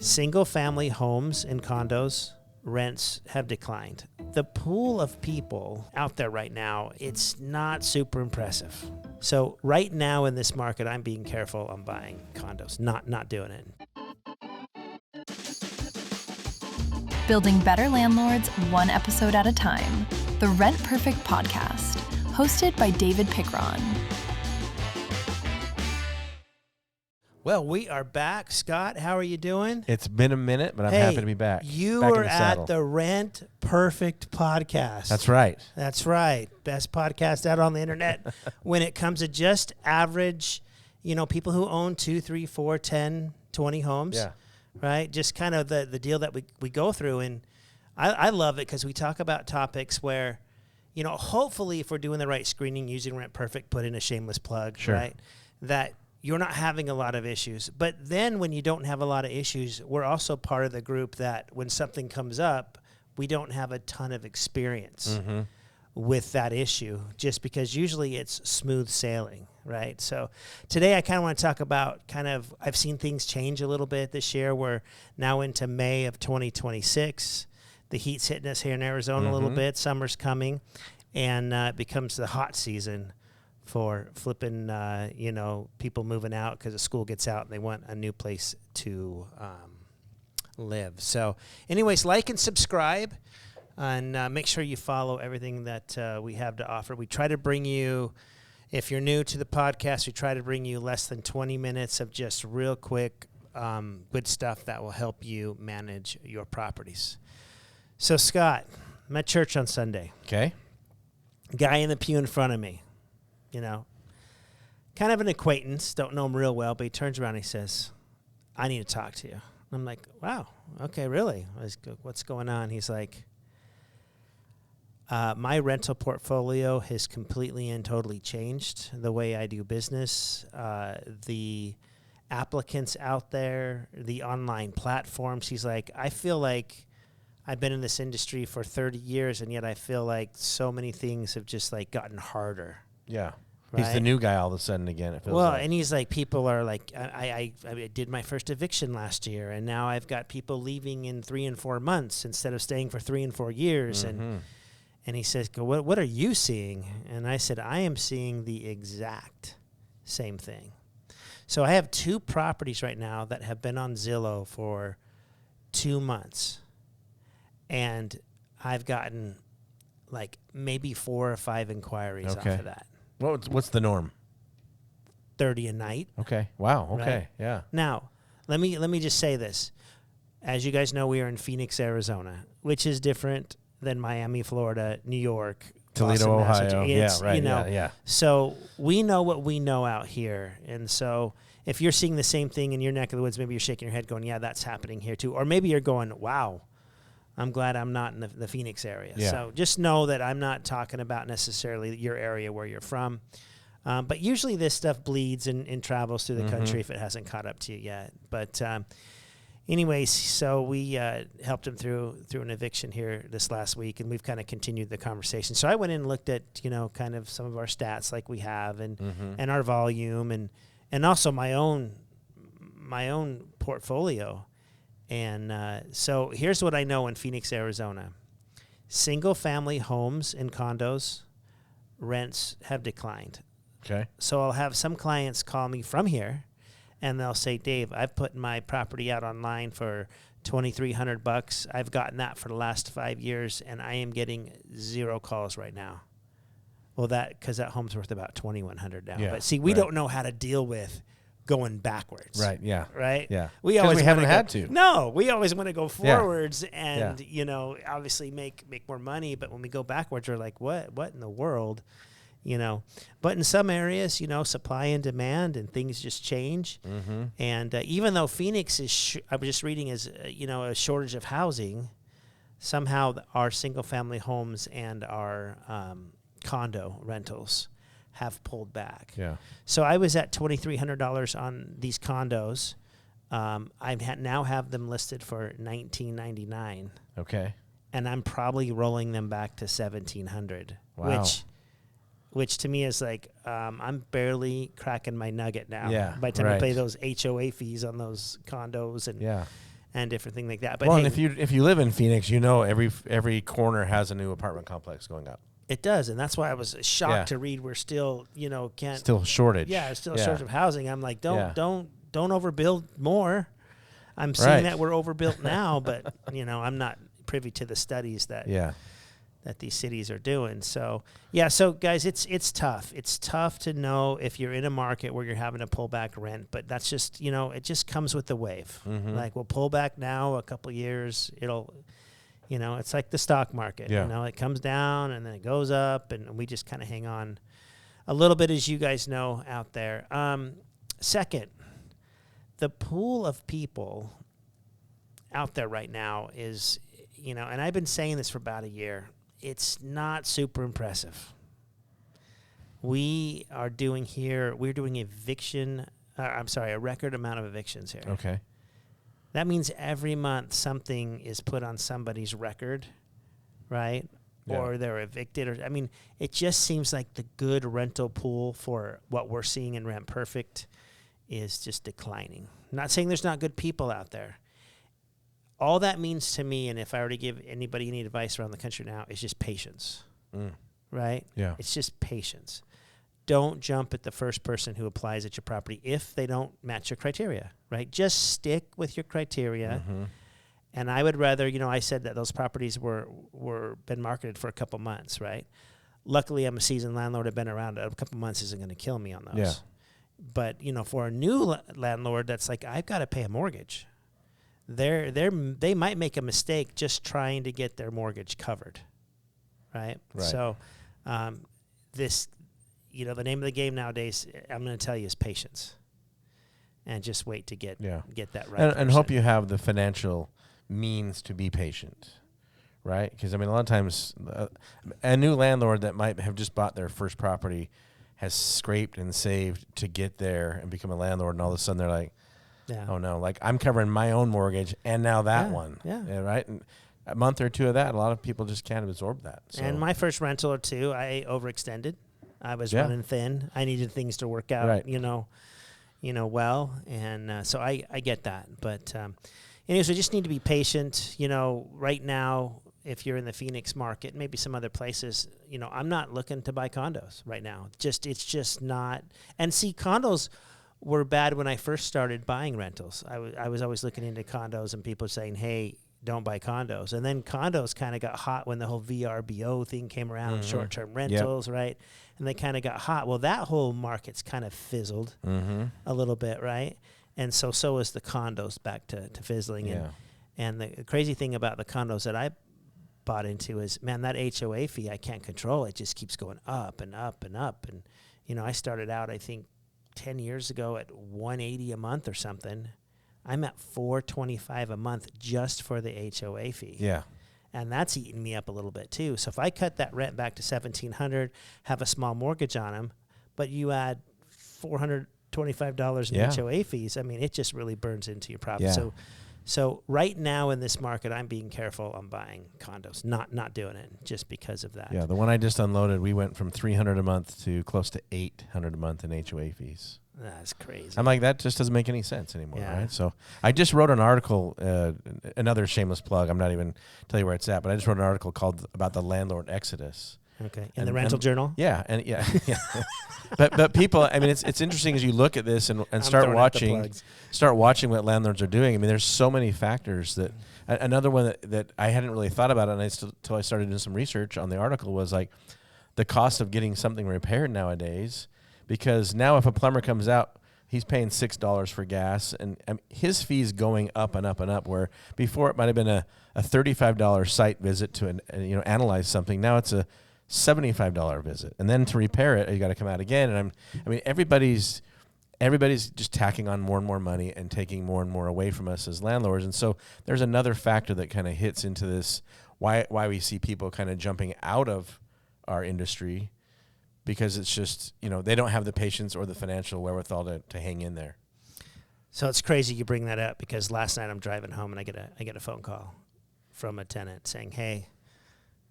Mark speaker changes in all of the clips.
Speaker 1: Single-family homes and condos, rents have declined. The pool of people out there right now, it's not super impressive. So right now in this market, I'm being careful on buying condos, not doing it.
Speaker 2: Building better landlords one episode at a time. The Rent Perfect Podcast, hosted by David Pickron.
Speaker 1: Well, we are back. Scott, how are you doing?
Speaker 3: It's been a minute, but I'm happy to be back.
Speaker 1: You
Speaker 3: back
Speaker 1: are at the Rent Perfect Podcast.
Speaker 3: That's right.
Speaker 1: That's right. Best podcast out on the internet when it comes to just average, people who own 2, 3, 4, 10, 20 homes.
Speaker 3: Yeah.
Speaker 1: Right? Just kind of the deal that we go through. And I love it because we talk about topics where, hopefully if we're doing the right screening, using Rent Perfect, put in a shameless plug,
Speaker 3: sure.
Speaker 1: Right? That you're not having a lot of issues. But then when you don't have a lot of issues, we're also part of the group that when something comes up, we don't have a ton of experience with that issue, just because usually it's smooth sailing, right? So today I kind of want to talk about I've seen things change a little bit this year. We're now into May of 2026. The heat's hitting us here in Arizona a little bit. Summer's coming, and it becomes the hot season for flipping, people moving out because the school gets out and they want a new place to live. So anyways, like and subscribe, and make sure you follow everything that we have to offer. We try to bring you, if you're new to the podcast, we try to bring you less than 20 minutes of just real quick, good stuff that will help you manage your properties. So Scott, I'm at church on Sunday.
Speaker 3: Okay.
Speaker 1: Guy in the pew in front of me. Kind of an acquaintance, don't know him real well, but he turns around and he says, "I need to talk to you." I'm like, "Wow, okay, really? What's going on?" He's like, "My rental portfolio has completely and totally changed the way I do business. The applicants out there, the online platforms." He's like, "I feel like I've been in this industry for 30 years, and yet I feel like so many things have just gotten harder."
Speaker 3: Yeah.
Speaker 1: Right?
Speaker 3: He's the new guy all of a sudden again, it feels like.
Speaker 1: And he's like, people are like, I did my first eviction last year, and now I've got people leaving in 3 and 4 months instead of staying for 3 and 4 years. And he says, what are you seeing? And I said, I am seeing the exact same thing. So I have 2 properties right now that have been on Zillow for 2 months. And I've gotten maybe 4 or 5 inquiries off of that.
Speaker 3: What's the norm?
Speaker 1: 30 a night.
Speaker 3: Okay. Wow. Okay.
Speaker 1: Right?
Speaker 3: Yeah.
Speaker 1: Now, let me just say this. As you guys know, we are in Phoenix, Arizona, which is different than Miami, Florida, New York,
Speaker 3: Toledo,
Speaker 1: Boston,
Speaker 3: Ohio.
Speaker 1: It's,
Speaker 3: yeah, right. Yeah.
Speaker 1: So we know what we know out here. And so if you're seeing the same thing in your neck of the woods, maybe you're shaking your head going, yeah, that's happening here too. Or maybe you're going, wow, I'm glad I'm not in the Phoenix area.
Speaker 3: Yeah.
Speaker 1: So just know that I'm not talking about necessarily your area where you're from. But usually this stuff bleeds and travels through the country if it hasn't caught up to you yet. But anyways, so we helped him through an eviction here this last week, and we've kind of continued the conversation. So I went in and looked at, kind of some of our stats like we have and our volume and also my own portfolio. And so here's what I know in Phoenix, Arizona. Single-family homes and condos, rents have declined.
Speaker 3: Okay.
Speaker 1: So I'll have some clients call me from here, and they'll say, "Dave, I've put my property out online for $2,300. I've gotten that for the last 5 years, and I am getting 0 calls right now." Well, because that home's worth about $2,100 now.
Speaker 3: Yeah,
Speaker 1: but see, we don't know how to deal with going backwards.
Speaker 3: Right. Yeah.
Speaker 1: Right?
Speaker 3: Yeah.
Speaker 1: We
Speaker 3: haven't had to.
Speaker 1: No, we always want to go forwards and,
Speaker 3: Yeah.
Speaker 1: Obviously make more money. But when we go backwards, we're like, what in the world? But in some areas, supply and demand and things just change. And even though Phoenix is, I was just reading, is, a shortage of housing, somehow our single family homes and our condo rentals have pulled back.
Speaker 3: Yeah.
Speaker 1: So I was at $2,300 on these condos. I now have them listed for $1,999.
Speaker 3: Okay.
Speaker 1: And I'm probably rolling them back to $1,700.
Speaker 3: Wow.
Speaker 1: Which to me is like, I'm barely cracking my nugget now.
Speaker 3: Yeah,
Speaker 1: By the time I
Speaker 3: right.
Speaker 1: pay those HOA fees on those condos and different things like that. But
Speaker 3: well,
Speaker 1: hey,
Speaker 3: and if you live in Phoenix, you know every corner has a new apartment complex going up.
Speaker 1: it does, and that's why I was shocked to read we're still, can't
Speaker 3: Still a shortage.
Speaker 1: Yeah, it's still a shortage of housing. I'm like, don't overbuild more. I'm seeing
Speaker 3: Right.
Speaker 1: that we're overbuilt now, but I'm not privy to the studies that that these cities are doing. So so guys, it's tough. It's tough to know if you're in a market where you're having to pull back rent, but that's just it just comes with the wave.
Speaker 3: Mm-hmm.
Speaker 1: Like we'll pull back now, a couple years, it'll. It's like the stock market.
Speaker 3: Yeah.
Speaker 1: It comes down and then it goes up, and we just kind of hang on a little bit, as you guys know out there. Second, the pool of people out there right now is, and I've been saying this for about a year, it's not super impressive. We're doing a record amount of evictions here.
Speaker 3: Okay.
Speaker 1: That means every month something is put on somebody's record, right?
Speaker 3: Yeah.
Speaker 1: Or they're evicted. It just seems like the good rental pool for what we're seeing in Rent Perfect is just declining. I'm not saying there's not good people out there. All that means to me, and if I were to give anybody any advice around the country now, is just patience, right?
Speaker 3: Yeah.
Speaker 1: It's just patience. Don't jump at the first person who applies at your property if they don't match your criteria, right? Just stick with your criteria.
Speaker 3: Mm-hmm.
Speaker 1: And I would rather, I said that those properties were been marketed for a couple months, right? Luckily, I'm a seasoned landlord. I've been around. A couple months isn't going to kill me on those.
Speaker 3: Yeah.
Speaker 1: But, for a new landlord that's like, I've got to pay a mortgage. They might make a mistake just trying to get their mortgage covered, right? So this, the name of the game nowadays, I'm going to tell you, is patience. And just wait to get that right.
Speaker 3: And hope you have the financial means to be patient, right? Because, a lot of times a new landlord that might have just bought their first property has scraped and saved to get there and become a landlord, and all of a sudden they're like, oh no, like I'm covering my own mortgage and now that one. Yeah, right? And a month or two of that, a lot of people just can't absorb that. So.
Speaker 1: And my first rental or two, I overextended. I was running thin. I needed things to work out, well. And so I get that. But anyways, we just need to be patient. Right now, if you're in the Phoenix market, maybe some other places, I'm not looking to buy condos right now. It's just not. And see, condos were bad when I first started buying rentals. I was always looking into condos and people saying, hey, don't buy condos. And then condos kind of got hot when the whole VRBO thing came around, short-term rentals, right? And they kind of got hot. Well, that whole market's kind of fizzled a little bit, right? And so is the condos back to fizzling.
Speaker 3: Yeah.
Speaker 1: And the crazy thing about the condos that I bought into is, man, that HOA fee, I can't control. It just keeps going up and up and up. And, I started out, I think, 10 years ago at $180 a month or something. I'm at $425 a month just for the HOA fee.
Speaker 3: Yeah.
Speaker 1: And that's eating me up a little bit too. So if I cut that rent back to $1,700, have a small mortgage on them, but you add $425 in HOA fees, it just really burns into your profit.
Speaker 3: Yeah.
Speaker 1: So right now in this market, I'm being careful on buying condos, not doing it just because of that.
Speaker 3: Yeah, the one I just unloaded, we went from $300 a month to close to $800 a month in HOA fees.
Speaker 1: That's crazy.
Speaker 3: I'm like, that just doesn't make any sense anymore,
Speaker 1: Yeah.
Speaker 3: right? So I just wrote an article, another shameless plug. I'm not even tell you where it's at, but I just wrote an article called about the landlord exodus.
Speaker 1: Okay, in the rental journal.
Speaker 3: Yeah, yeah. But people, it's interesting as you look at this and start watching what landlords are doing. There's so many factors that. Another one that I hadn't really thought about, until I started doing some research on the article, was like the cost of getting something repaired nowadays. Because now if a plumber comes out, he's paying $6 for gas, and his fee's going up and up and up. Where before it might have been a $35 site visit to analyze something. Now it's a $75 visit, and then to repair it, you got to come out again. And everybody's just tacking on more and more money and taking more and more away from us as landlords. And so there's another factor that kind of hits into this, why we see people kind of jumping out of our industry, because it's just, they don't have the patience or the financial wherewithal to hang in there.
Speaker 1: So it's crazy you bring that up, because last night I'm driving home and I get a phone call from a tenant saying, hey,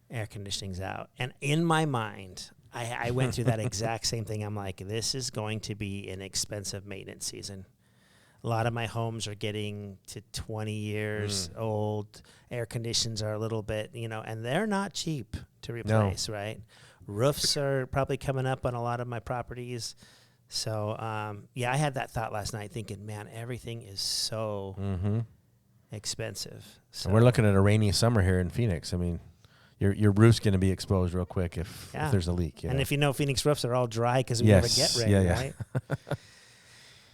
Speaker 1: air conditioning's out. And in my mind, I went through that exact same thing. I'm like, this is going to be an expensive maintenance season. A lot of my homes are getting to 20 years old. Air conditions are a little bit, and they're not cheap to replace, right? Roofs are probably coming up on a lot of my properties. So, I had that thought last night thinking, man, everything is so expensive. So
Speaker 3: we're looking at a rainy summer here in Phoenix. I mean, your roof's going to be exposed real quick if there's a leak.
Speaker 1: And if Phoenix roofs are all dry because we never get rain, right?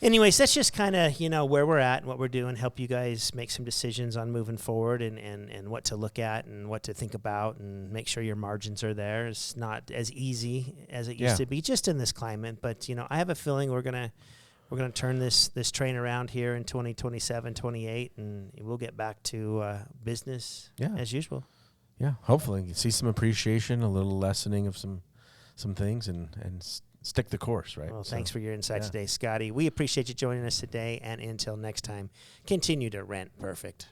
Speaker 1: Anyways, that's just kind of, where we're at and what we're doing, help you guys make some decisions on moving forward and what to look at and what to think about and make sure your margins are there. It's not as easy as it used to be just in this climate. But, I have a feeling we're going to turn this train around here in 2027, 28, and we'll get back to business as usual.
Speaker 3: Yeah, hopefully you see some appreciation, a little lessening of some things and stick the course, right?
Speaker 1: Well, thanks for your insight today, Scotty. We appreciate you joining us today, and until next time, continue to rent perfect.